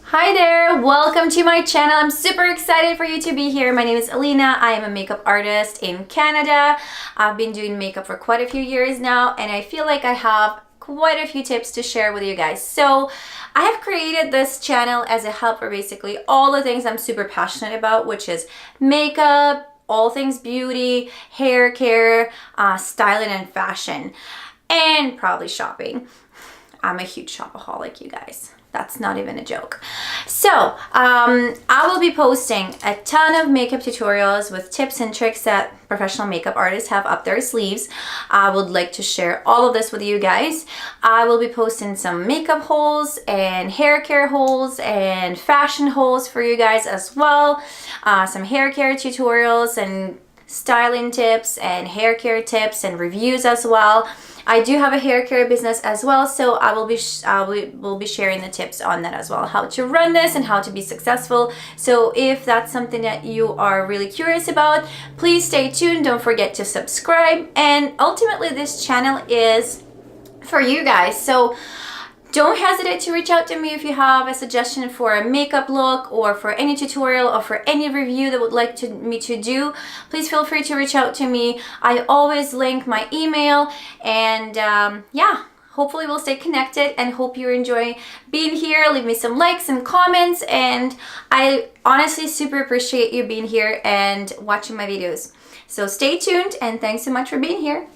Hi there, welcome to my channel. I'm super excited for you to be here. My name is Alina. I am a makeup artist in Canada. I've been doing makeup for quite a few years now, and I feel like I have quite a few tips to share with you guys. So I have created this channel as a hub for basically all the things I'm super passionate about, which is makeup, all things beauty, hair care, styling and fashion, and probably shopping. I'm a huge shopaholic, you guys. That's not even a joke. So I will be posting a ton of makeup tutorials with tips and tricks that professional makeup artists have up their sleeves. I would like to share all of this with you guys. I will be posting some makeup hauls and hair care hauls and fashion hauls for you guys as well. Some hair care tutorials and styling tips and hair care tips and reviews as well. I do have a hair care business as well, so I will be sharing the tips on that as well, how to run this and how to be successful. So if that's something that you are really curious about, please stay tuned. Don't forget to subscribe. And ultimately, this channel is for you guys. So don't hesitate to reach out to me if you have a suggestion for a makeup look or for any tutorial or for any review that would like me to do. Please feel free to reach out to me. I always link my email, and yeah, hopefully we'll stay connected and hope you enjoy being here. Leave me some likes and comments, and I honestly super appreciate you being here and watching my videos. So stay tuned, and thanks so much for being here.